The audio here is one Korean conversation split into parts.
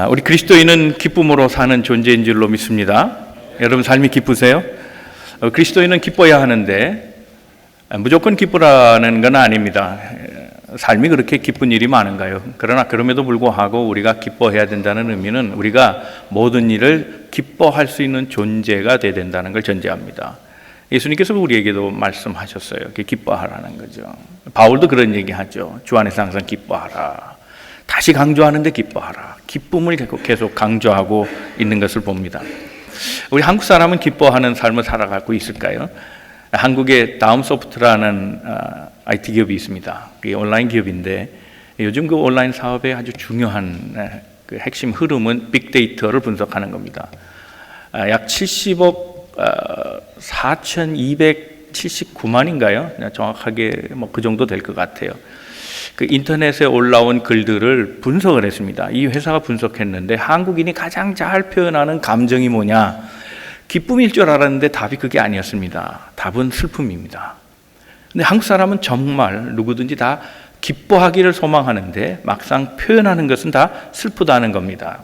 우리 그리스도인은 기쁨으로 사는 존재인 줄로 믿습니다. 여러분 삶이 기쁘세요? 그리스도인은 기뻐야 하는데 무조건 기쁘라는 건 아닙니다. 삶이 그렇게 기쁜 일이 많은가요? 그러나 그럼에도 불구하고 우리가 기뻐해야 된다는 의미는 우리가 모든 일을 기뻐할 수 있는 존재가 돼야 된다는 걸 전제합니다. 예수님께서 우리에게도 말씀하셨어요. 기뻐하라는 거죠. 바울도 그런 얘기하죠. 주 안에서 항상 기뻐하라. 다시 강조하는데 기뻐하라. 기쁨을 계속 강조하고 있는 것을 봅니다. 우리 한국 사람은 기뻐하는 삶을 살아가고 있을까요? 한국에 다음소프트라는 IT 기업이 있습니다. 그게 온라인 기업인데 요즘 그 온라인 사업의 아주 중요한 그 핵심 흐름은 빅데이터를 분석하는 겁니다. 약 70억 4,279만인가요? 정확하게 뭐 그 정도 될 것 같아요. 그 인터넷에 올라온 글들을 분석을 했습니다. 이 회사가 분석했는데 한국인이 가장 잘 표현하는 감정이 뭐냐? 기쁨일 줄 알았는데 답이 그게 아니었습니다. 답은 슬픔입니다. 근데 한국 사람은 정말 누구든지 다 기뻐하기를 소망하는데 막상 표현하는 것은 다 슬프다는 겁니다.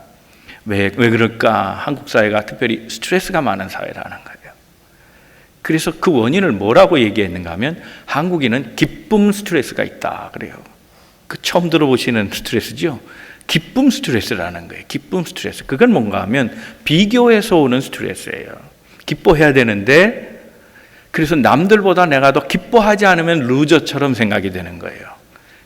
왜 그럴까? 한국 사회가 특별히 스트레스가 많은 사회라는 거예요. 그래서 그 원인을 뭐라고 얘기했는가 하면 한국인은 기쁨 스트레스가 있다 그래요. 그 처음 들어보시는 스트레스죠. 기쁨 스트레스라는 거예요. 기쁨 스트레스. 그건 뭔가 하면 비교에서 오는 스트레스예요. 기뻐해야 되는데 그래서 남들보다 내가 더 기뻐하지 않으면 루저처럼 생각이 되는 거예요.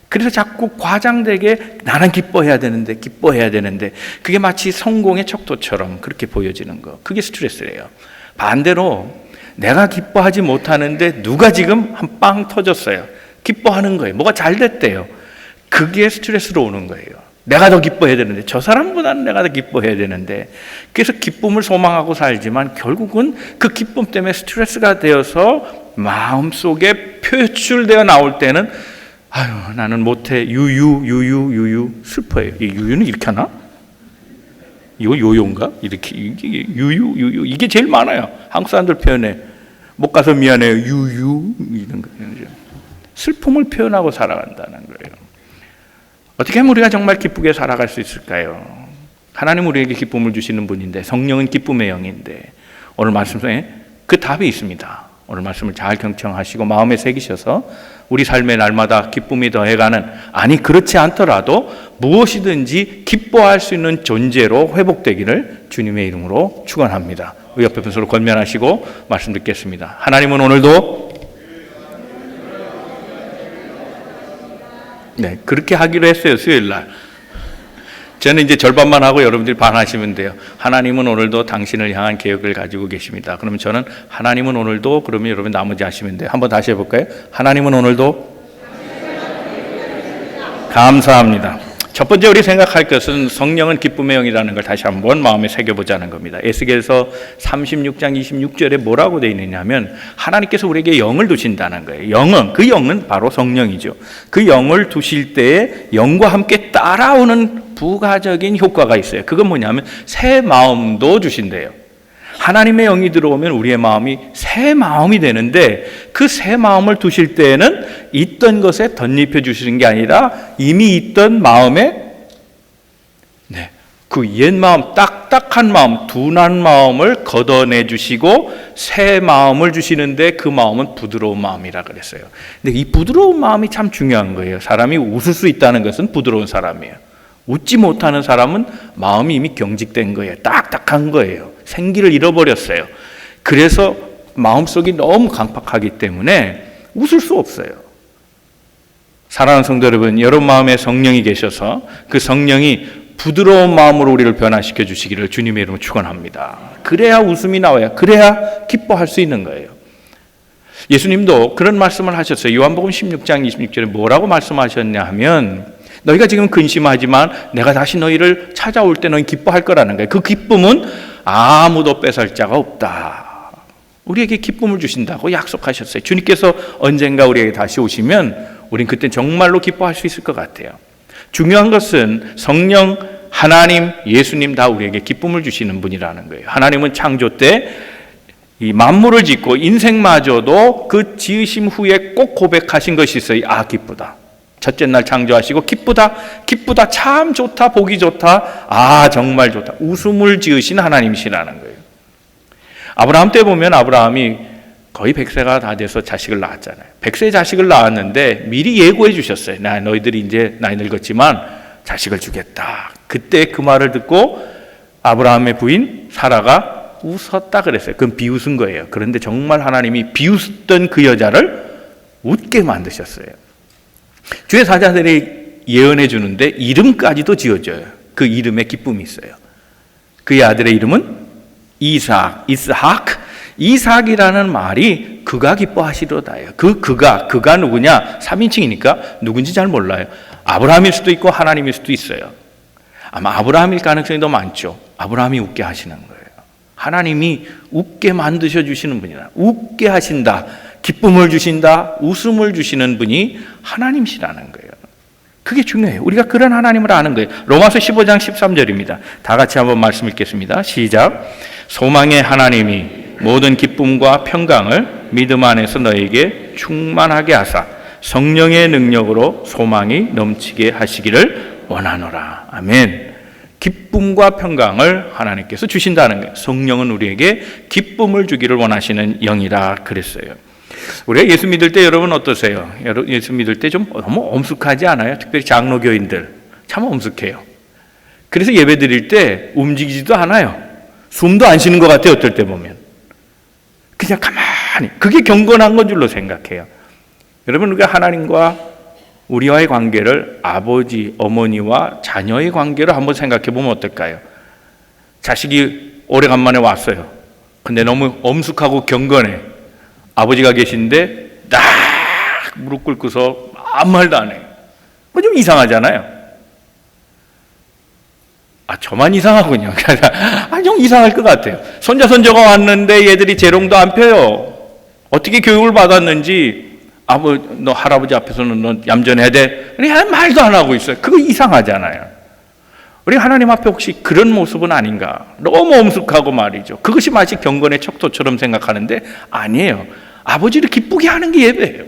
그래서 자꾸 과장되게 나는 기뻐해야 되는데 그게 마치 성공의 척도처럼 그렇게 보여지는 거. 그게 스트레스예요. 반대로 내가 기뻐하지 못하는데 누가 지금 한 빵 터졌어요. 기뻐하는 거예요. 뭐가 잘 됐대요. 그게 스트레스로 오는 거예요. 내가 더 기뻐해야 되는데 저 사람보다는 내가 더 기뻐해야 되는데 그래서 기쁨을 소망하고 살지만 결국은 그 기쁨 때문에 스트레스가 되어서 마음속에 표출되어 나올 때는 아유 나는 못해 유유 슬퍼해요. 이 유유는 이렇게 하나? 이거 요요인가? 이렇게 유유 이게 제일 많아요. 한국 사람들 표현에 못 가서 미안해요 유유 이런 거 슬픔을 표현하고 살아간다는 거예요. 어떻게 하면 우리가 정말 기쁘게 살아갈 수 있을까요? 하나님 우리에게 기쁨을 주시는 분인데 성령은 기쁨의 영인데 오늘 말씀에 그 답이 있습니다. 오늘 말씀을 잘 경청하시고 마음에 새기셔서 우리 삶의 날마다 기쁨이 더해가는 아니 그렇지 않더라도 무엇이든지 기뻐할 수 있는 존재로 회복되기를 주님의 이름으로 축원합니다. 우리 옆에 분 서로 권면하시고 말씀 듣겠습니다. 하나님은 오늘도 네, 그렇게 하기로 했어요. 수요일 날. 저는 이제 절반만 하고 여러분들이 반 하시면 돼요. 하나님은 오늘도 당신을 향한 계획을 가지고 계십니다. 그러면 저는 하나님은 오늘도 그러면 여러분 나머지 하시면 돼요. 한번 다시 해볼까요? 하나님은 오늘도 감사합니다. 첫 번째 우리 생각할 것은 성령은 기쁨의 영이라는 걸 다시 한번 마음에 새겨보자는 겁니다. 에스겔서 36장 26절에 뭐라고 되어 있느냐면 하나님께서 우리에게 영을 두신다는 거예요. 그 영은 바로 성령이죠. 그 영을 두실 때에 영과 함께 따라오는 부가적인 효과가 있어요. 그건 뭐냐면 새 마음도 주신대요. 하나님의 영이 들어오면 우리의 마음이 새 마음이 되는데 그 새 마음을 두실 때에는 있던 것에 덧입혀 주시는 게 아니라 이미 있던 마음에 그 옛 마음, 딱딱한 마음, 둔한 마음을 걷어내 주시고 새 마음을 주시는데 그 마음은 부드러운 마음이라 그랬어요. 근데 이 부드러운 마음이 참 중요한 거예요. 사람이 웃을 수 있다는 것은 부드러운 사람이에요. 웃지 못하는 사람은 마음이 이미 경직된 거예요. 딱딱한 거예요. 생기를 잃어버렸어요. 그래서 마음속이 너무 강팍하기 때문에 웃을 수 없어요. 사랑하는 성도 여러분, 여러분 마음에 성령이 계셔서 그 성령이 부드러운 마음으로 우리를 변화시켜 주시기를 주님의 이름으로 축원합니다. 그래야 웃음이 나와요. 그래야 기뻐할 수 있는 거예요. 예수님도 그런 말씀을 하셨어요. 요한복음 16장 26절에 뭐라고 말씀하셨냐 하면 너희가 지금 근심하지만 내가 다시 너희를 찾아올 때 너희 기뻐할 거라는 거예요. 그 기쁨은 아무도 뺏을 자가 없다. 우리에게 기쁨을 주신다고 약속하셨어요. 주님께서 언젠가 우리에게 다시 오시면 우린 그때 정말로 기뻐할 수 있을 것 같아요. 중요한 것은 성령, 하나님, 예수님 다 우리에게 기쁨을 주시는 분이라는 거예요. 하나님은 창조 때 이 만물을 짓고 인생마저도 그 지으심 후에 꼭 고백하신 것이 있어요. 아 기쁘다. 첫째 날 창조하시고 기쁘다, 기쁘다, 참 좋다, 보기 좋다, 아 정말 좋다, 웃음을 지으신 하나님이시라는 거예요. 아브라함 때 보면 아브라함이 거의 100세가 다 돼서 자식을 낳았잖아요. 100세 자식을 낳았는데 미리 예고해 주셨어요. 너희들이 이제 나이 늙었지만 자식을 주겠다. 그때 그 말을 듣고 아브라함의 부인 사라가 웃었다 그랬어요. 그건 비웃은 거예요. 그런데 정말 하나님이 비웃던 그 여자를 웃게 만드셨어요. 주의 사자들이 예언해 주는데 이름까지도 지어줘요. 그 이름에 기쁨이 있어요. 그의 아들의 이름은 이삭, 이삭이라는 말이 그가 기뻐하시로다예요. 그가 누구냐? 3인칭이니까 누군지 잘 몰라요. 아브라함일 수도 있고 하나님일 수도 있어요. 아마 아브라함일 가능성이 더 많죠. 아브라함이 웃게 하시는 거예요. 하나님이 웃게 만드셔 주시는 분이다. 웃게 하신다. 기쁨을 주신다. 웃음을 주시는 분이 하나님이시라는 거예요. 그게 중요해요. 우리가 그런 하나님을 아는 거예요. 로마서 15장 13절입니다. 다 같이 한번 말씀 읽겠습니다. 시작. 소망의 하나님이 모든 기쁨과 평강을 믿음 안에서 너에게 충만하게 하사 성령의 능력으로 소망이 넘치게 하시기를 원하노라. 아멘. 기쁨과 평강을 하나님께서 주신다는 거예요. 성령은 우리에게 기쁨을 주기를 원하시는 영이라 그랬어요. 우리가 예수 믿을 때 여러분 어떠세요? 예수 믿을 때 좀 너무 엄숙하지 않아요? 특별히 장로교인들 참 엄숙해요. 그래서 예배 드릴 때 움직이지도 않아요. 숨도 안 쉬는 것 같아요. 어떨 때 보면 그냥 가만히, 그게 경건한 건 줄로 생각해요. 여러분, 우리가 하나님과 우리와의 관계를 아버지, 어머니와 자녀의 관계로 한번 생각해 보면 어떨까요? 자식이 오래간만에 왔어요. 근데 너무 엄숙하고 경건해. 아버지가 계신데 딱 무릎 꿇고서 아무 말도 안 해요. 그거 좀 이상하잖아요. 저만 이상하군요. 좀 이상할 것 같아요. 손자, 손녀가 왔는데 얘들이 재롱도 안 펴요. 어떻게 교육을 받았는지, 너 할아버지 앞에서는 너 얌전해야 돼. 그냥 말도 안 하고 있어요. 그거 이상하잖아요. 우리 하나님 앞에 혹시 그런 모습은 아닌가? 너무 엄숙하고 말이죠. 그것이 마치 경건의 척도처럼 생각하는데 아니에요. 아버지를 기쁘게 하는 게 예배예요.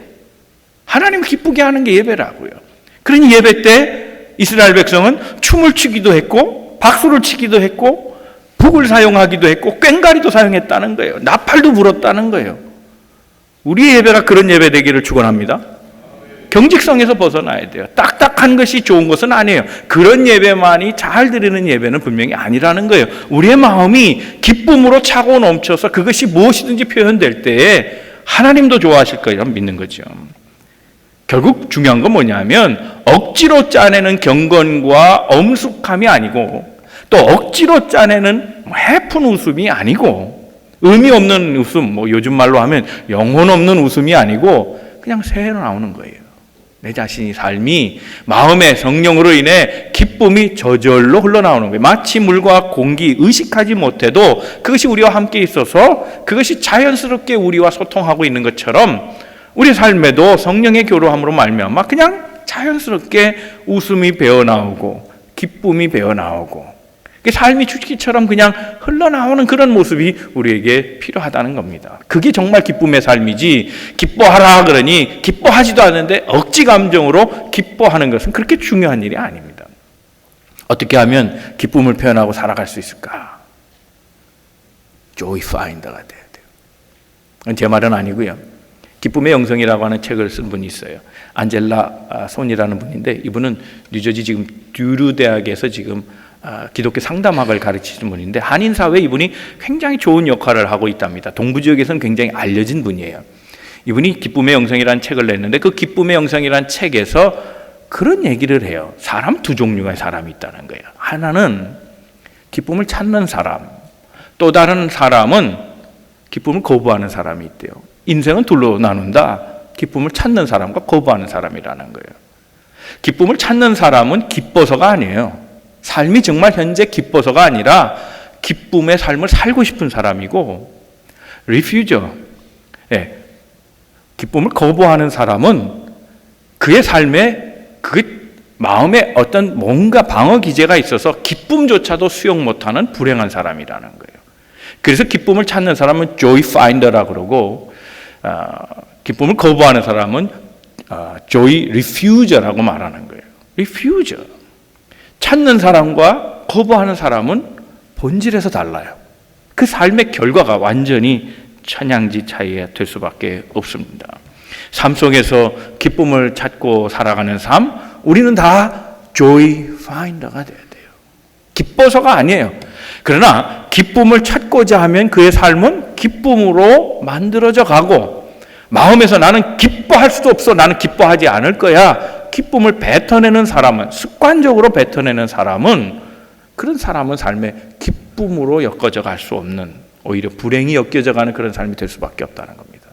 하나님을 기쁘게 하는 게 예배라고요. 그러니 예배 때 이스라엘 백성은 춤을 추기도 했고 박수를 치기도 했고 북을 사용하기도 했고 꽹과리도 사용했다는 거예요. 나팔도 불었다는 거예요. 우리의 예배가 그런 예배 되기를 축원합니다. 경직성에서 벗어나야 돼요. 딱딱한 것이 좋은 것은 아니에요. 그런 예배만이 잘 드리는 예배는 분명히 아니라는 거예요. 우리의 마음이 기쁨으로 차고 넘쳐서 그것이 무엇이든지 표현될 때에 하나님도 좋아하실 거라고 믿는 거죠. 결국 중요한 건 뭐냐면 억지로 짜내는 경건과 엄숙함이 아니고 또 억지로 짜내는 해픈 웃음이 아니고 의미 없는 웃음, 요즘 말로 하면 영혼 없는 웃음이 아니고 그냥 새로 나오는 거예요. 내 자신의 삶이 마음의 성령으로 인해 기쁨이 저절로 흘러나오는 거예요. 마치 물과 공기 의식하지 못해도 그것이 우리와 함께 있어서 그것이 자연스럽게 우리와 소통하고 있는 것처럼 우리 삶에도 성령의 교로함으로 말미암아 그냥 자연스럽게 웃음이 배어나오고 기쁨이 배어나오고 삶이 주기처럼 그냥 흘러나오는 그런 모습이 우리에게 필요하다는 겁니다. 그게 정말 기쁨의 삶이지, 기뻐하라 그러니 기뻐하지도 않는데 억지 감정으로 기뻐하는 것은 그렇게 중요한 일이 아닙니다. 어떻게 하면 기쁨을 표현하고 살아갈 수 있을까? Joy Finder가 돼야 돼요. 그건 제 말은 아니고요. 기쁨의 영성이라고 하는 책을 쓴 분이 있어요. 안젤라 손이라는 분인데 이분은 뉴저지 지금 듀루 대학에서 지금 기독교 상담학을 가르치시는 분인데 한인사회에 이분이 굉장히 좋은 역할을 하고 있답니다. 동부 지역에서는 굉장히 알려진 분이에요. 이분이 기쁨의 영성이라는 책을 냈는데 그 기쁨의 영성이라는 책에서 그런 얘기를 해요. 사람 두 종류의 사람이 있다는 거예요. 하나는 기쁨을 찾는 사람, 또 다른 사람은 기쁨을 거부하는 사람이 있대요. 인생은 둘로 나눈다. 기쁨을 찾는 사람과 거부하는 사람이라는 거예요. 기쁨을 찾는 사람은 기뻐서가 아니에요. 삶이 정말 현재 기뻐서가 아니라 기쁨의 삶을 살고 싶은 사람이고, 리퓨저, 기쁨을 거부하는 사람은 그의 삶에 그 마음에 어떤 뭔가 방어 기제가 있어서 기쁨조차도 수용 못하는 불행한 사람이라는 거예요. 그래서 기쁨을 찾는 사람은 joy finder라고 그러고 기쁨을 거부하는 사람은 joy refuser라고 말하는 거예요. refuser. 찾는 사람과 거부하는 사람은 본질에서 달라요. 그 삶의 결과가 완전히 천양지 차이가 될 수밖에 없습니다. 삶 속에서 기쁨을 찾고 살아가는 삶, 우리는 다 joy finder가 돼야 돼요. 기뻐서가 아니에요. 그러나 기쁨을 찾고자 하면 그의 삶은 기쁨으로 만들어져 가고, 마음에서 나는 기뻐할 수도 없어, 나는 기뻐하지 않을 거야, 기쁨을 뱉어내는 사람은, 습관적으로 뱉어내는 사람은, 그런 사람은 삶에 기쁨으로 엮어져 갈 수 없는, 오히려 불행이 엮여져 가는 그런 삶이 될 수밖에 없다는 겁니다.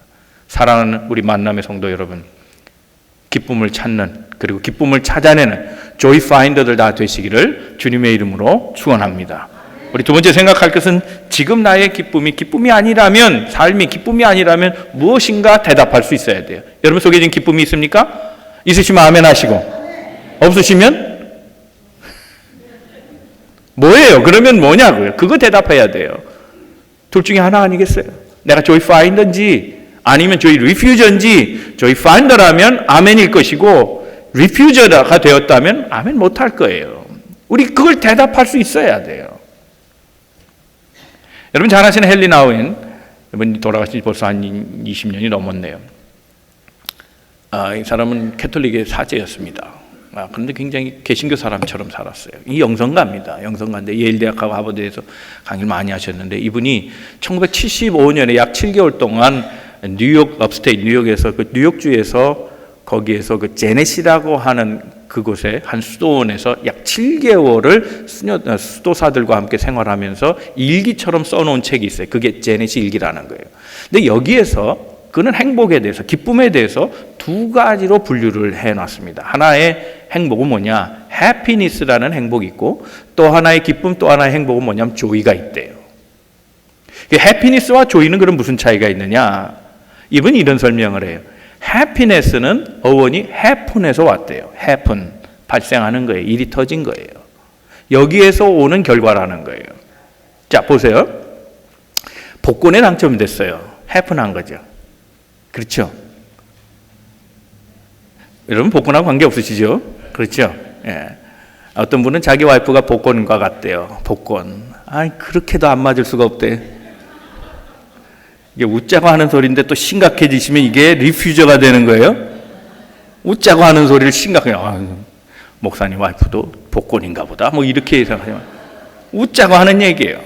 사랑하는 우리 만남의 성도 여러분, 기쁨을 찾는, 그리고 기쁨을 찾아내는 조이 파인더들 다 되시기를 주님의 이름으로 축원합니다. 우리 두 번째 생각할 것은, 지금 나의 기쁨이 아니라면, 삶이 기쁨이 아니라면 무엇인가 대답할 수 있어야 돼요. 여러분 속에 지금 기쁨이 있습니까? 있으시면 아멘 하시고, 없으시면 뭐예요? 그러면 뭐냐고요? 그거 대답해야 돼요. 둘 중에 하나 아니겠어요? 내가 조이 파인더인지 아니면 조이 리퓨저인지. 조이 파인더라면 아멘일 것이고, 리퓨저가 되었다면 아멘 못할 거예요. 우리 그걸 대답할 수 있어야 돼요. 여러분 잘 아시는 헨리 나우인, 이분이 돌아가신 지 벌써 한 20년이 넘었네요. 이 사람은 캐톨릭의 사제였습니다. 그런데 굉장히 개신교 사람처럼 살았어요. 이 영성가입니다. 영성가인데 예일대학하고 하버드에서 강의를 많이 하셨는데, 이분이 1975년에 약 7개월 동안 뉴욕 업스테이트 뉴욕에서, 그 뉴욕주에서 거기에서 그 제네시라고 하는 그곳에 한 수도원에서 약 7개월을 수도사들과 함께 생활하면서 일기처럼 써놓은 책이 있어요. 그게 제네시 일기라는 거예요. 근데 여기에서 그는 행복에 대해서, 기쁨에 대해서 두 가지로 분류를 해놨습니다. 하나의 행복은 뭐냐? 해피니스라는 행복이 있고, 또 하나의 기쁨, 또 하나의 행복은 뭐냐면 조이가 있대요. 해피니스와 조이는 그럼 무슨 차이가 있느냐? 이분이 이런 설명을 해요. 해피니스는 어원이 happn에서 왔대요. happen, 발생하는 거예요. 일이 터진 거예요. 여기에서 오는 결과라는 거예요. 자, 보세요. 복권에 당첨됐어요. happen한 거죠. 그렇죠? 여러분 복권하고 관계없으시죠? 그렇죠? 예. 어떤 분은 자기 와이프가 복권과 같대요. 복권. 아니, 그렇게도 안 맞을 수가 없대. 이게 웃자고 하는 소리인데 또 심각해지시면 이게 리퓨저가 되는 거예요. 웃자고 하는 소리를 심각해요. 목사님 와이프도 복권인가 보다, 뭐 이렇게 생각하지만 웃자고 하는 얘기예요.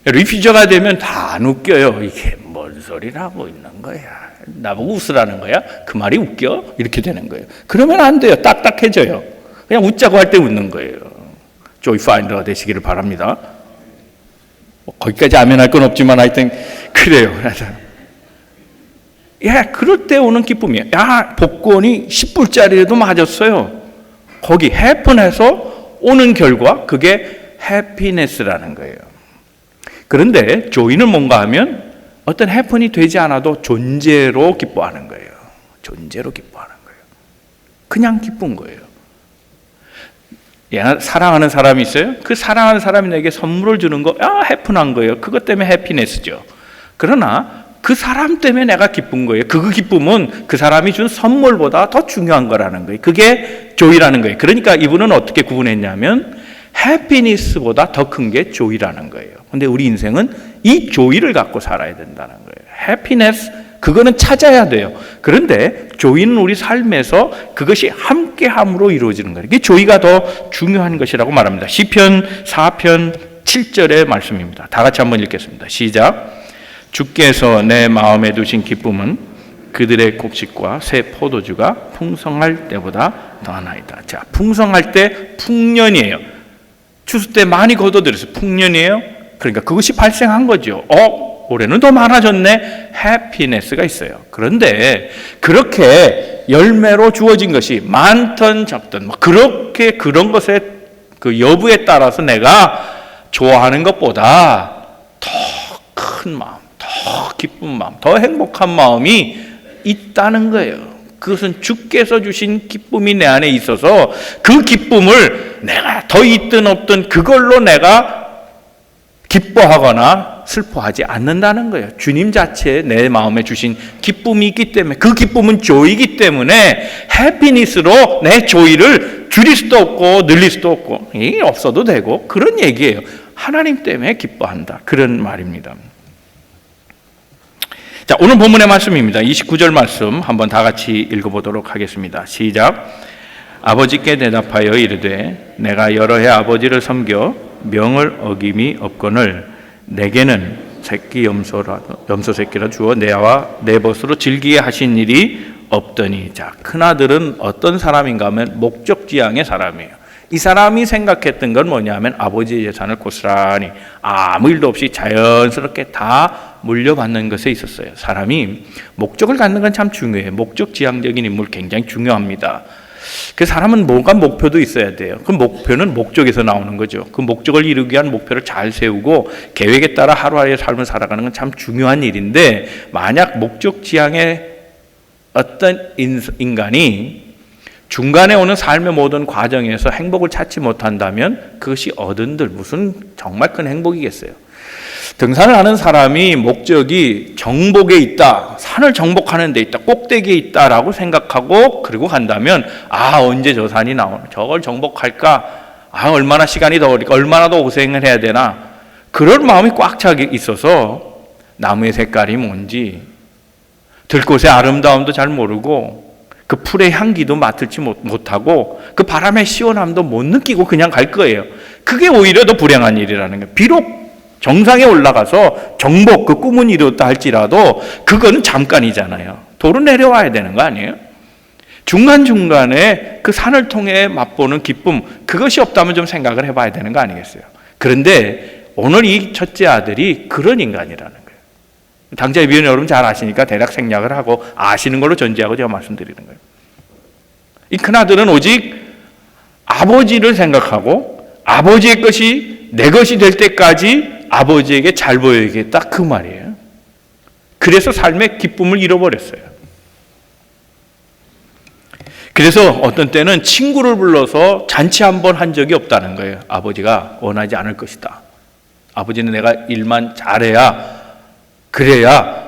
리퓨저가 되면 다 안 웃겨요. 이게 뭔 소리를 하고 있는 거야, 나보고 웃으라는 거야, 그 말이 웃겨, 이렇게 되는 거예요. 그러면 안 돼요. 딱딱해져요. 그냥 웃자고 할 때 웃는 거예요. 조이 파인더가 되시기를 바랍니다. 거기까지 아멘할 건 없지만 하여튼 그래요. 그럴 때 오는 기쁨이에요. 복권이 10불짜리라도 맞았어요. 거기 해픈해서 오는 결과, 그게 해피니스라는 거예요. 그런데 조이는 뭔가 하면 어떤 해픈이 되지 않아도 존재로 기뻐하는 거예요. 존재로 기뻐하는 거예요. 그냥 기쁜 거예요. 사랑하는 사람이 있어요? 그 사랑하는 사람이 내게 선물을 주는 거, 해픈한 거예요. 그것 때문에 해피니스죠. 그러나 그 사람 때문에 내가 기쁜 거예요. 그 기쁨은 그 사람이 준 선물보다 더 중요한 거라는 거예요. 그게 조이라는 거예요. 그러니까 이분은 어떻게 구분했냐면 해피니스보다 더 큰 게 조이라는 거예요. 근데 우리 인생은 이 조이를 갖고 살아야 된다는 거예요. 해피니스, 그거는 찾아야 돼요. 그런데 조이는 우리 삶에서 그것이 함께함으로 이루어지는 거예요. 이게 조이가 더 중요한 것이라고 말합니다. 시편 4편 7절의 말씀입니다. 다 같이 한번 읽겠습니다. 시작. 주께서 내 마음에 두신 기쁨은 그들의 곡식과 새 포도주가 풍성할 때보다 더하나이다. 자, 풍성할 때 풍년이에요. 추수 때 많이 거둬들여서 풍년이에요. 그러니까 그것이 발생한 거죠. 올해는 더 많아졌네. 해피니스가 있어요. 그런데 그렇게 열매로 주어진 것이 많든 적든 그렇게 그런 것의 그 여부에 따라서 내가 좋아하는 것보다 더 큰 마음, 더 기쁜 마음, 더 행복한 마음이 있다는 거예요. 그것은 주께서 주신 기쁨이 내 안에 있어서 그 기쁨을 내가 더 있든 없든 그걸로 내가 기뻐하거나 슬퍼하지 않는다는 거예요. 주님 자체에 내 마음에 주신 기쁨이 있기 때문에, 그 기쁨은 조이기 때문에 해피니스로 내 조이를 줄일 수도 없고 늘릴 수도 없고 없어도 되고, 그런 얘기예요. 하나님 때문에 기뻐한다, 그런 말입니다. 자, 오늘 본문의 말씀입니다. 29절 말씀 한번 다 같이 읽어보도록 하겠습니다. 시작. 아버지께 대답하여 이르되 내가 여러 해 아버지를 섬겨 명을 어김이 없거늘 내게는 새끼 염소 새끼라 주어 내와 내 벗으로 즐기게 하신 일이 없더니. 자, 큰아들은 어떤 사람인가 하면 목적지향의 사람이에요. 이 사람이 생각했던 건 뭐냐면 아버지의 재산을 고스란히 아무 일도 없이 자연스럽게 다 물려받는 것에 있었어요. 사람이 목적을 갖는 건 참 중요해요. 목적지향적인 인물 굉장히 중요합니다. 그 사람은 뭔가 목표도 있어야 돼요. 그 목표는 목적에서 나오는 거죠. 그 목적을 이루기 위한 목표를 잘 세우고 계획에 따라 하루하루의 삶을 살아가는 건 참 중요한 일인데, 만약 목적지향의 어떤 인간이 중간에 오는 삶의 모든 과정에서 행복을 찾지 못한다면 그것이 얻은들 무슨 정말 큰 행복이겠어요. 등산을 하는 사람이 목적이 정복에 있다, 산을 정복하는 데 있다, 꼭대기에 있다라고 생각하고 그리고 간다면 언제 저 산이 나오나, 저걸 정복할까, 얼마나 시간이 더 걸릴까, 얼마나 더 고생을 해야 되나, 그런 마음이 꽉 차 있어서 나무의 색깔이 뭔지, 들꽃의 아름다움도 잘 모르고 그 풀의 향기도 맡을지 못하고 그 바람의 시원함도 못 느끼고 그냥 갈 거예요. 그게 오히려 더 불행한 일이라는 거예요. 비록 정상에 올라가서 정복, 그 꿈은 이뤘다 할지라도 그건 잠깐이잖아요. 도로 내려와야 되는 거 아니에요? 중간중간에 그 산을 통해 맛보는 기쁨, 그것이 없다면 좀 생각을 해봐야 되는 거 아니겠어요? 그런데 오늘 이 첫째 아들이 그런 인간이라는 거예요. 당자의 비유는 여러분 잘 아시니까 대략 생략을 하고 아시는 걸로 전제하고 제가 말씀드리는 거예요. 이 큰아들은 오직 아버지를 생각하고 아버지의 것이 내 것이 될 때까지 아버지에게 잘 보여야겠다, 그 말이에요. 그래서 삶의 기쁨을 잃어버렸어요. 그래서 어떤 때는 친구를 불러서 잔치 한번 한 적이 없다는 거예요. 아버지가 원하지 않을 것이다. 아버지는 내가 일만 잘해야, 그래야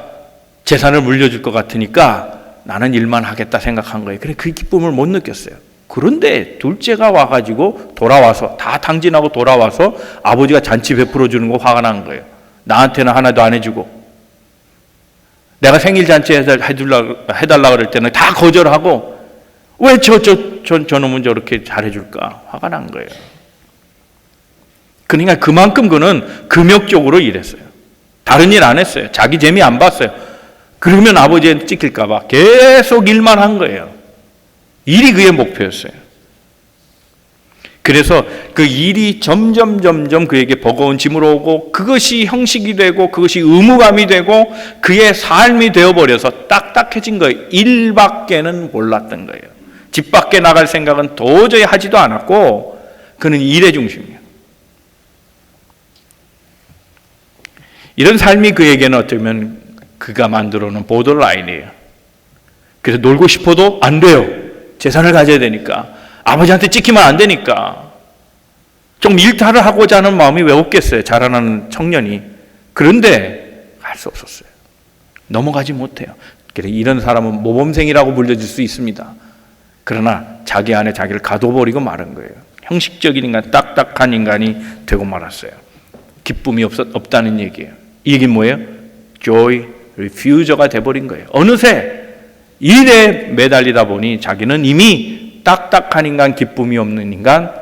재산을 물려줄 것 같으니까 나는 일만 하겠다 생각한 거예요. 그래, 그 기쁨을 못 느꼈어요. 그런데 둘째가 와가지고 돌아와서 다 탕진하고 돌아와서 아버지가 잔치 베풀어 주는 거 화가 난 거예요. 나한테는 하나도 안 해주고, 내가 생일 잔치 해달라 그럴 때는 다 거절하고, 왜 저놈은 저렇게 잘해줄까, 화가 난 거예요. 그러니까 그만큼 그는 금욕적으로 일했어요. 다른 일 안 했어요. 자기 재미 안 봤어요. 그러면 아버지한테 찍힐까 봐 계속 일만 한 거예요. 일이 그의 목표였어요. 그래서 그 일이 점점 그에게 버거운 짐으로 오고, 그것이 형식이 되고 그것이 의무감이 되고 그의 삶이 되어버려서 딱딱해진 거예요. 일밖에는 몰랐던 거예요. 집 밖에 나갈 생각은 도저히 하지도 않았고 그는 일의 중심이에요. 이런 삶이 그에게는 어쩌면 그가 만들어 놓은 보더라인이에요. 그래서 놀고 싶어도 안 돼요. 재산을 가져야 되니까. 아버지한테 찍히면 안 되니까. 좀 일탈을 하고자 하는 마음이 왜 없겠어요, 자라나는 청년이. 그런데 할 수 없었어요. 넘어가지 못해요. 그래서 이런 사람은 모범생이라고 불려질 수 있습니다. 그러나 자기 안에 자기를 가둬버리고 마른 거예요. 형식적인 인간, 딱딱한 인간이 되고 말았어요. 기쁨이 없다는 얘기예요. 이 얘기는 뭐예요? joy refuser가 돼버린 거예요. 어느새 일에 매달리다 보니 자기는 이미 딱딱한 인간, 기쁨이 없는 인간,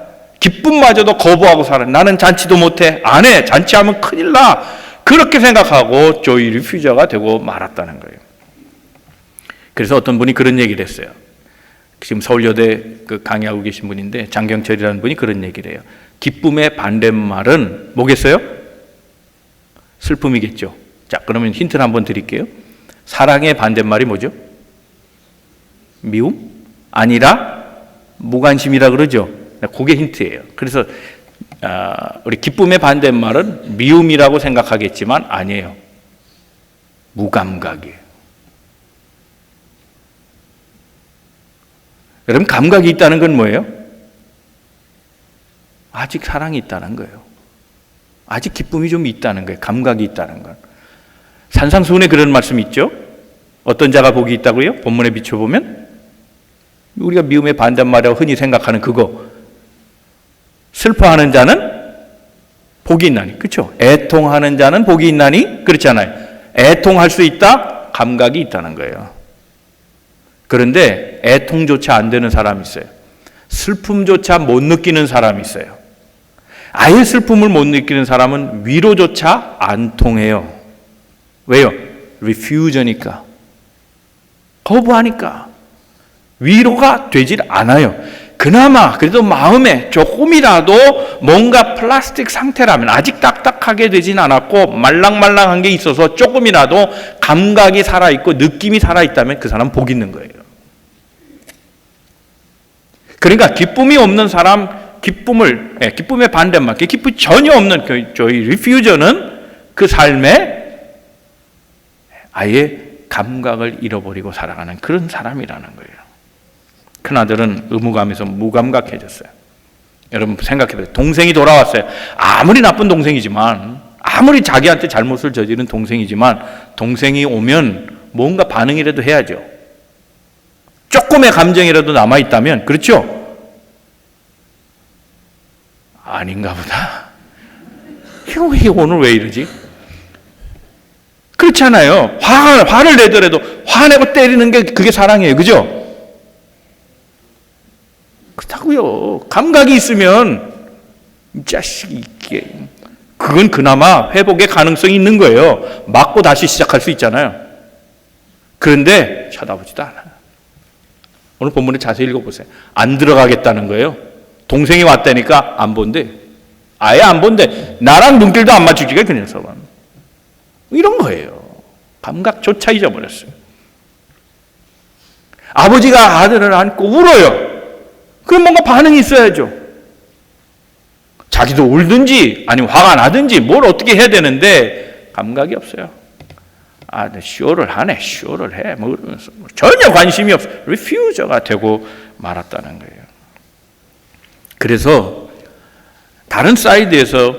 기쁨마저도 거부하고 살아. 나는 잔치도 못해, 안 해, 잔치하면 큰일 나, 그렇게 생각하고 joy refuser가 되고 말았다는 거예요. 그래서 어떤 분이 그런 얘기를 했어요. 지금 서울여대 강의하고 계신 분인데, 장경철이라는 분이 그런 얘기를 해요. 기쁨의 반대말은 뭐겠어요? 슬픔이겠죠. 자, 그러면 힌트를 한번 드릴게요. 사랑의 반대말이 뭐죠? 미움? 아니라 무관심이라 그러죠. 그게 힌트예요. 그래서 우리 기쁨의 반대말은 미움이라고 생각하겠지만 아니에요. 무감각이에요. 여러분, 감각이 있다는 건 뭐예요? 아직 사랑이 있다는 거예요. 아직 기쁨이 좀 있다는 거예요. 감각이 있다는 건. 산상수훈에 그런 말씀이 있죠. 어떤 자가 복이 있다고요? 본문에 비춰보면 우리가 미움의 반대말이라고 흔히 생각하는 그거. 슬퍼하는 자는 복이 있나니. 그렇죠? 애통하는 자는 복이 있나니. 그렇잖아요. 애통할 수 있다? 감각이 있다는 거예요. 그런데 애통조차 안 되는 사람이 있어요. 슬픔조차 못 느끼는 사람이 있어요. 아예 슬픔을 못 느끼는 사람은 위로조차 안 통해요. 왜요? refuse니까. 거부하니까. 위로가 되질 않아요. 그나마 그래도 마음에 조금이라도 뭔가 플라스틱 상태라면, 아직 딱딱하게 되진 않았고 말랑말랑한 게 있어서 조금이라도 감각이 살아있고 느낌이 살아있다면 그 사람은 복 있는 거예요. 그러니까 기쁨이 없는 사람, 기쁨의 반대말, 기쁨이 전혀 없는 저희 리퓨저는 그 삶에 아예 감각을 잃어버리고 살아가는 그런 사람이라는 거예요. 큰아들은 의무감에서 무감각해졌어요. 여러분 생각해보세요. 동생이 돌아왔어요. 아무리 나쁜 동생이지만, 아무리 자기한테 잘못을 저지른 동생이지만 동생이 오면 뭔가 반응이라도 해야죠. 조금의 감정이라도 남아있다면, 그렇죠? 아닌가 보다. 이거 오늘 왜 이러지? 그렇잖아요. 화를 내더라도 화내고 때리는 게 그게 사랑이에요. 그죠? 그렇다고요. 감각이 있으면 이 자식이 이게, 그건 그나마 회복의 가능성이 있는 거예요. 맞고 다시 시작할 수 있잖아요. 그런데 쳐다보지도 않아요. 오늘 본문을 자세히 읽어보세요. 안 들어가겠다는 거예요. 동생이 왔다니까 안 본대. 아예 안 본대. 나랑 눈길도 안 맞추지가 그 녀석은. 이런 거예요. 감각조차 잊어버렸어요. 아버지가 아들을 안고 울어요. 그럼 뭔가 반응이 있어야죠. 자기도 울든지 아니면 화가 나든지 뭘 어떻게 해야 되는데 감각이 없어요. 쇼를 하네, 쇼를 해. 뭐 그러면서 전혀 관심이 없어. 리퓨저가 되고 말았다는 거예요. 그래서 다른 사이드에서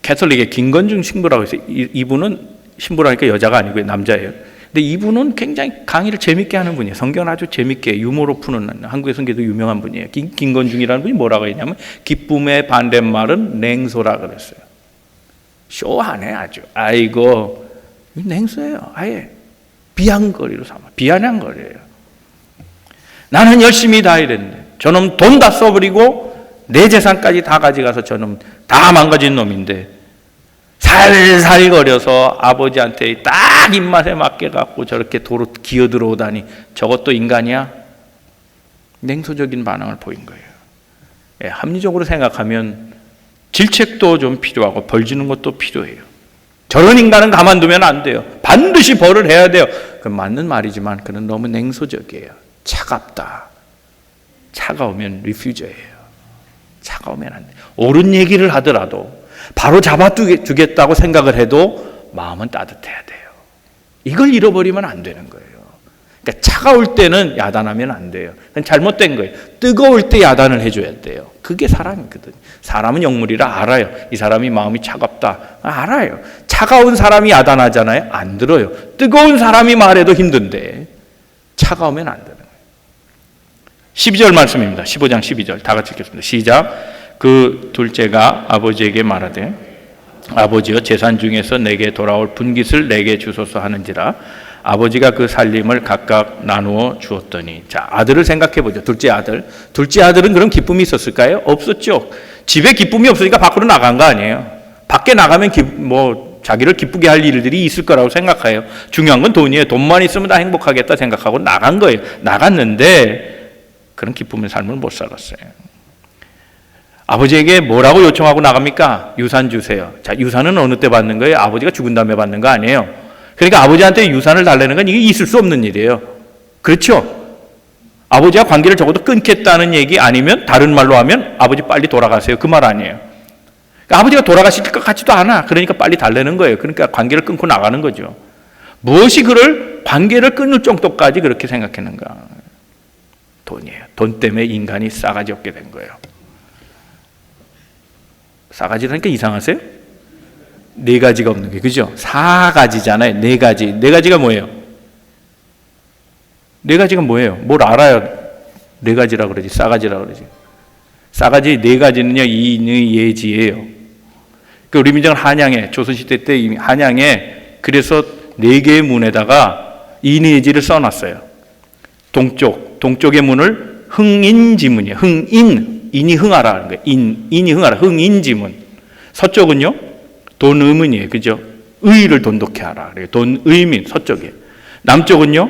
캐톨릭의 김건중 신부라고 해서 이분은 신부라니까 여자가 아니고 남자예요. 근데 이분은 굉장히 강의를 재밌게 하는 분이에요. 성경을 아주 재밌게 유머로 푸는, 한국의 성경도 유명한 분이에요. 김건중이라는 분이 뭐라고 했냐면 기쁨의 반대말은 냉소라 그랬어요. 쇼하네 아주. 아이고 냉소예요. 아예 비아냥거리로 삼아. 비아냥거려요. 나는 열심히 다 일했는데 저놈 돈 다 써버리고 내 재산까지 다 가져가서 저놈 다 망가진 놈인데 살살거려서 아버지한테 딱 입맛에 맞게 갖고 저렇게 도로 기어들어오다니 저것도 인간이야? 냉소적인 반응을 보인 거예요. 예, 합리적으로 생각하면 질책도 좀 필요하고 벌 주는 것도 필요해요. 저런 인간은 가만두면 안 돼요. 반드시 벌을 해야 돼요. 그건 맞는 말이지만 그는 너무 냉소적이에요. 차갑다. 차가우면 리퓨저예요. 차가우면 안 돼요. 옳은 얘기를 하더라도 바로 잡아주겠다고 생각을 해도 마음은 따뜻해야 돼요. 이걸 잃어버리면 안 되는 거예요. 그러니까 차가울 때는 야단하면 안 돼요. 그건 잘못된 거예요. 뜨거울 때 야단을 해줘야 돼요. 그게 사람이거든요. 사람은 영물이라 알아요. 이 사람이 마음이 차갑다. 알아요. 차가운 사람이 야단하잖아요. 안 들어요. 뜨거운 사람이 말해도 힘든데 차가우면 안 되는 거예요. 12절 말씀입니다. 15장 12절 다 같이 읽겠습니다. 시작. 그 둘째가 아버지에게 말하되 아버지여 재산 중에서 내게 돌아올 분깃을 내게 주소서 하는지라. 아버지가 그 살림을 각각 나누어 주었더니. 자, 아들을 생각해 보죠. 둘째 아들. 둘째 아들은 그런 기쁨이 있었을까요? 없었죠. 집에 기쁨이 없으니까 밖으로 나간 거 아니에요. 밖에 나가면 자기를 기쁘게 할 일들이 있을 거라고 생각해요. 중요한 건 돈이에요. 돈만 있으면 다 행복하겠다 생각하고 나간 거예요. 나갔는데 그런 기쁨의 삶을 못 살았어요. 아버지에게 뭐라고 요청하고 나갑니까? 유산 주세요. 자, 유산은 어느 때 받는 거예요? 아버지가 죽은 다음에 받는 거 아니에요. 그러니까 아버지한테 유산을 달라는 건 이게 있을 수 없는 일이에요. 그렇죠? 아버지와 관계를 적어도 끊겠다는 얘기 아니면 다른 말로 하면 아버지 빨리 돌아가세요. 그 말 아니에요. 그러니까 아버지가 돌아가실 것 같지도 않아. 그러니까 빨리 달래는 거예요. 그러니까 관계를 끊고 나가는 거죠. 무엇이 그를 관계를 끊을 정도까지 그렇게 생각했는가? 돈이에요. 돈 때문에 인간이 싸가지 없게 된 거예요. 싸가지라니까 이상하세요? 네 가지가 없는 게, 그죠? 4가지잖아요. 네 가지. 네 가지가 뭐예요? 네 가지가 뭐예요? 뭘 알아야 네 가지라 그러지, 싸가지라 그러지. 싸가지 네 가지는요, 인의 예지예요. 그 우리 민족은 한양에, 조선시대 때 이미 한양에, 그래서 네 개의 문에다가 인의 예지를 써놨어요. 동쪽의 문을 흥인지문이에요. 인이 흥하라 하는 거예요. 인이 흥하라. 흥인지문. 서쪽은요, 돈의문이에요. 그죠? 의를 돈독해 하라. 돈의민, 서쪽에. 남쪽은요,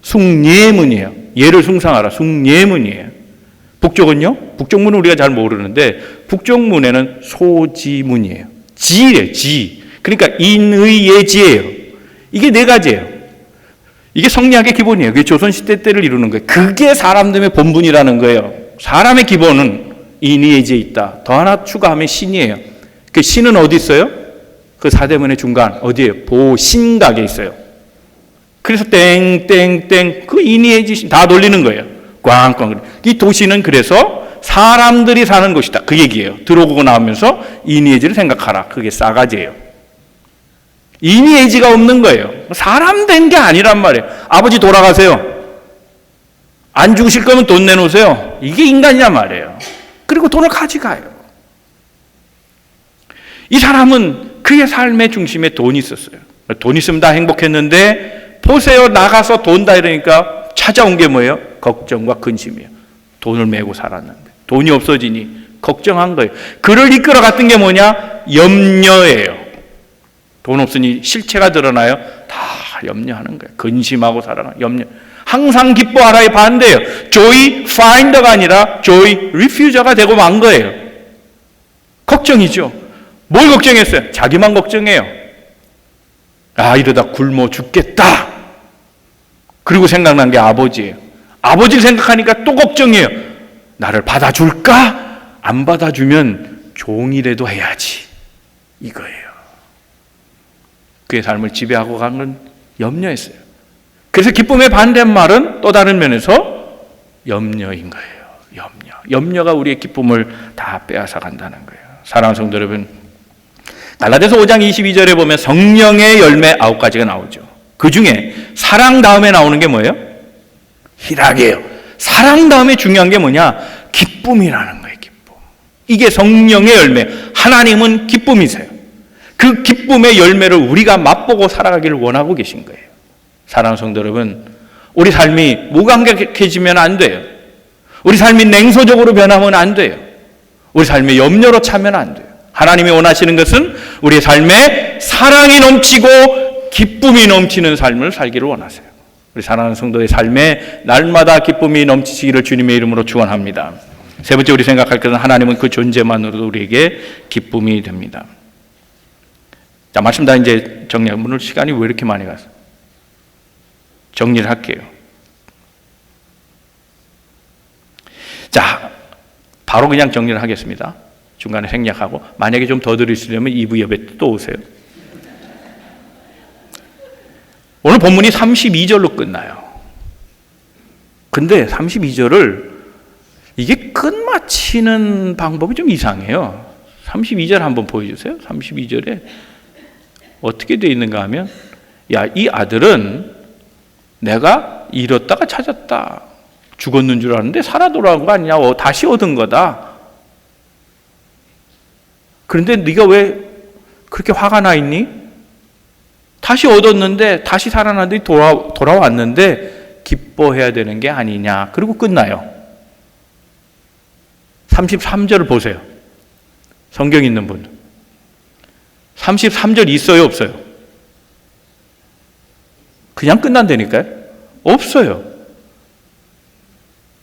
숭예문이에요. 예를 숭상하라. 숭예문이에요. 북쪽은요, 북쪽문은 우리가 잘 모르는데, 북쪽문에는 소지문이에요. 지예요, 지. 그러니까 인의예지예요. 이게 네 가지예요. 이게 성리학의 기본이에요. 그게 조선시대 때를 이루는 거예요. 그게 사람들의 본분이라는 거예요. 사람의 기본은 인의예지에 있다. 더 하나 추가하면 신이에요. 그 신은 어디 있어요? 그 사대문의 중간 어디에요? 보신각에 있어요. 그래서 땡땡땡 그 인의예지 신 다 돌리는 거예요. 꽝꽝. 이 도시는 그래서 사람들이 사는 곳이다. 그 얘기예요. 들어오고 나오면서 인의예지를 생각하라. 그게 싸가지예요. 인의예지가 없는 거예요. 사람 된 게 아니란 말이에요. 아버지 돌아가세요. 안 죽으실 거면 돈 내놓으세요. 이게 인간이란 말이에요. 그리고 돈을 가져가요. 이 사람은 그의 삶의 중심에 돈이 있었어요. 돈 있으면 다 행복했는데 보세요. 나가서 돈 다 이러니까 찾아온 게 뭐예요? 걱정과 근심이에요. 돈을 메고 살았는데 돈이 없어지니 걱정한 거예요. 그를 이끌어갔던 게 뭐냐? 염려예요. 돈 없으니 실체가 드러나요? 다 염려하는 거예요. 근심하고 살아가는 염려. 항상 기뻐하라의 반대예요. joy finder가 아니라 joy refuser가 되고 만 거예요. 걱정이죠. 뭘 걱정했어요? 자기만 걱정해요. 아, 이러다 굶어 죽겠다. 그리고 생각난 게 아버지예요. 아버지를 생각하니까 또 걱정해요. 나를 받아줄까? 안 받아주면 종이라도 해야지. 이거예요. 그의 삶을 지배하고 간 건 염려였어요. 그래서 기쁨의 반대말은 또 다른 면에서 염려인 거예요. 염려가 우리의 기쁨을 다 빼앗아 간다는 거예요. 사랑하는 성도 여러분, 갈라디아서 5장 22절에 보면 성령의 열매 9가지가 나오죠. 그 중에 사랑 다음에 나오는 게 뭐예요? 희락이에요. 사랑 다음에 중요한 게 뭐냐? 기쁨이라는 거예요. 기쁨. 이게 성령의 열매. 하나님은 기쁨이세요. 그 기쁨의 열매를 우리가 맛보고 살아가기를 원하고 계신 거예요. 사랑하는 성도 여러분, 우리 삶이 무감각해지면 안 돼요. 우리 삶이 냉소적으로 변하면 안 돼요. 우리 삶이 염려로 차면 안 돼요. 하나님이 원하시는 것은 우리의 삶에 사랑이 넘치고 기쁨이 넘치는 삶을 살기를 원하세요. 우리 사랑하는 성도의 삶에 날마다 기쁨이 넘치시기를 주님의 이름으로 축원합니다. 세 번째 우리 생각할 것은 하나님은 그 존재만으로도 우리에게 기쁨이 됩니다. 자, 말씀 다 이제 정리하고, 오늘 시간이 왜 이렇게 많이 가서 정리를 할게요. 자, 바로 그냥 정리를 하겠습니다. 중간에 생략하고, 만약에 좀 더 들으시려면 2부 예배 또 오세요. 오늘 본문이 32절로 끝나요. 근데 32절을 이게 끝마치는 방법이 좀 이상해요. 32절 한번 보여주세요. 32절에 어떻게 되어 있는가 하면, 야, 이 아들은 내가 잃었다가 찾았다. 죽었는 줄 알았는데 살아 돌아온 거 아니냐. 다시 얻은 거다. 그런데 네가 왜 그렇게 화가 나 있니? 다시 얻었는데 다시 살아났는데 돌아왔는데 기뻐해야 되는 게 아니냐. 그리고 끝나요. 33절을 보세요. 성경 있는 분. 33절 있어요, 없어요? 그냥 끝난다니까요? 없어요.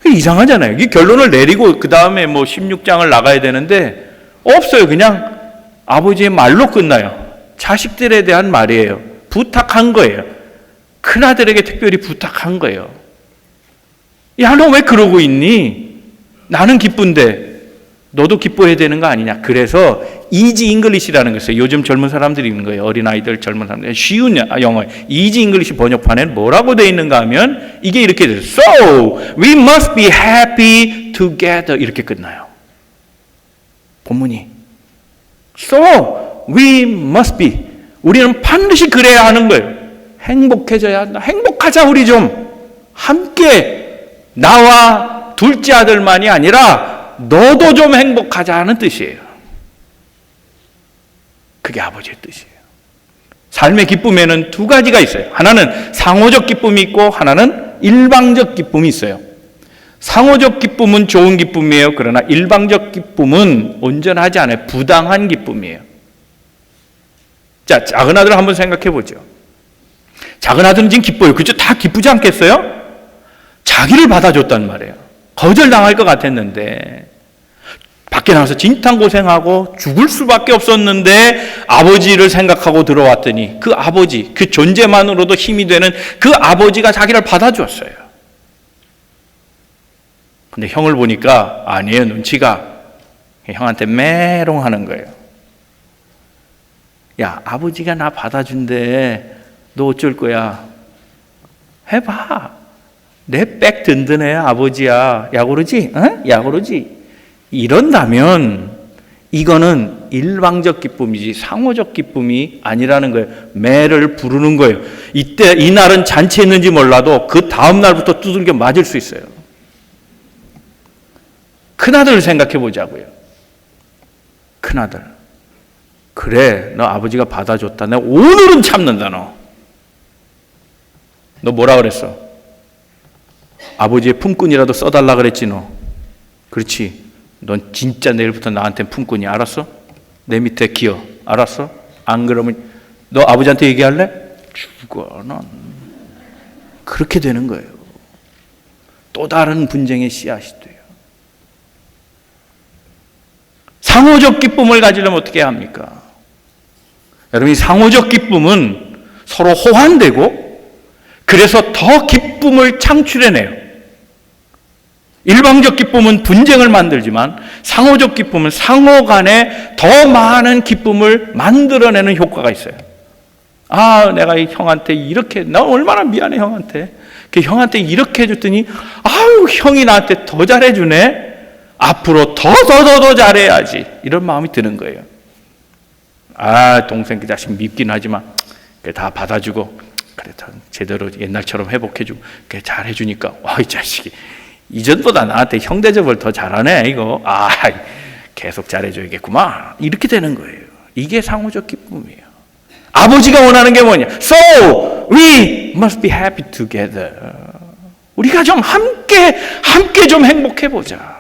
이상하잖아요. 이 결론을 내리고 그 다음에 뭐 16장을 나가야 되는데 없어요. 그냥 아버지의 말로 끝나요. 자식들에 대한 말이에요. 부탁한 거예요. 큰아들에게 특별히 부탁한 거예요. 야, 너 왜 그러고 있니? 나는 기쁜데 너도 기뻐해야 되는 거 아니냐. 그래서 이지 잉글리시라는 것을 요즘 젊은 사람들이 있는 거예요. 어린아이들, 젊은 사람들. 쉬운 영어. 이지 잉글리시 번역판에는 뭐라고 되어 있는가 하면 이게 이렇게 돼요. So, we must be happy together. 이렇게 끝나요. 본문이. So we must be. 우리는 반드시 그래야 하는 거예요. 행복해져야 한다. 행복하자 우리 좀. 함께 나와 둘째 아들만이 아니라 너도 좀 행복하자 하는 뜻이에요. 그게 아버지의 뜻이에요. 삶의 기쁨에는 두 가지가 있어요. 하나는 상호적 기쁨이 있고 하나는 일방적 기쁨이 있어요. 상호적 기쁨은 좋은 기쁨이에요. 그러나 일방적 기쁨은 온전하지 않아요. 부당한 기쁨이에요. 자, 작은 아들 한번 생각해 보죠. 작은 아들은 지금 기뻐요. 그죠? 다 기쁘지 않겠어요? 자기를 받아줬단 말이에요. 거절당할 것 같았는데 밖에 나가서 진탕 고생하고 죽을 수밖에 없었는데 아버지를 생각하고 들어왔더니 그 아버지, 그 존재만으로도 힘이 되는 그 아버지가 자기를 받아주었어요. 근데 형을 보니까 아니에요. 눈치가 형한테 메롱하는 거예요. 야, 아버지가 나 받아준대. 너 어쩔 거야? 해봐. 내 백 든든해 아버지야. 야 그러지? 어? 야 그러지? 이런다면 이거는 일방적 기쁨이지 상호적 기쁨이 아니라는 거예요. 매를 부르는 거예요. 이때 이날은 잔치했는지 몰라도 그 다음 날부터 두들겨 맞을 수 있어요. 큰아들을 생각해 보자고요. 큰아들. 그래, 너 아버지가 받아줬다. 내가 오늘은 참는다 너. 너 뭐라 그랬어? 아버지의 품꾼이라도 써달라 그랬지 너. 그렇지. 넌 진짜 내일부터 나한테 품꾼이. 알았어? 내 밑에 기어. 알았어? 안 그러면 너 아버지한테 얘기할래? 죽어 넌. 그렇게 되는 거예요. 또 다른 분쟁의 씨앗이 돼요. 상호적 기쁨을 가지려면 어떻게 해야 합니까? 여러분, 이 상호적 기쁨은 서로 호환되고 그래서 더 기쁨을 창출해내요. 일방적 기쁨은 분쟁을 만들지만 상호적 기쁨은 상호 간에 더 많은 기쁨을 만들어내는 효과가 있어요. 아, 내가 이 형한테 이렇게, 나 얼마나 미안해 형한테. 그 형한테 이렇게 해줬더니 아유, 형이 나한테 더 잘해주네. 앞으로 더 잘해야지. 이런 마음이 드는 거예요. 아, 동생 그 자식 밉긴 하지만 다 받아주고 그래, 제대로 옛날처럼 회복해주고 그래, 잘해주니까 와, 이 자식이 이전보다 나한테 형 대접을 더 잘하네. 이거 아, 계속 잘해줘야겠구만. 이렇게 되는 거예요. 이게 상호적 기쁨이에요. 아버지가 원하는 게 뭐냐? So we must be happy together. 우리가 좀 함께 좀 행복해 보자.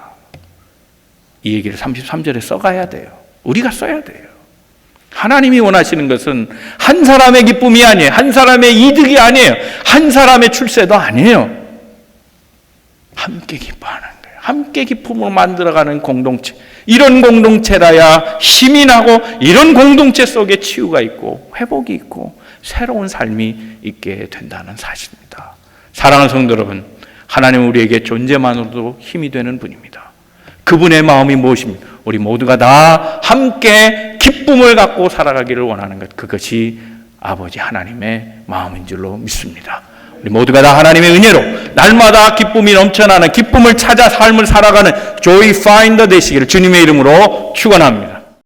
이 얘기를 33절에 써가야 돼요. 우리가 써야 돼요. 하나님이 원하시는 것은 한 사람의 기쁨이 아니에요. 한 사람의 이득이 아니에요. 한 사람의 출세도 아니에요. 함께 기뻐하는 거예요. 함께 기쁨을 만들어가는 공동체. 이런 공동체라야 힘이 나고 이런 공동체 속에 치유가 있고 회복이 있고 새로운 삶이 있게 된다는 사실입니다. 사랑하는 성도 여러분, 하나님은 우리에게 존재만으로도 힘이 되는 분입니다. 그분의 마음이 무엇입니까? 우리 모두가 다 함께 기쁨을 갖고 살아가기를 원하는 것, 그것이 아버지 하나님의 마음인 줄로 믿습니다. 우리 모두가 다 하나님의 은혜로 날마다 기쁨이 넘쳐나는 기쁨을 찾아 삶을 살아가는 Joy Finder 되시기를 주님의 이름으로 축원합니다.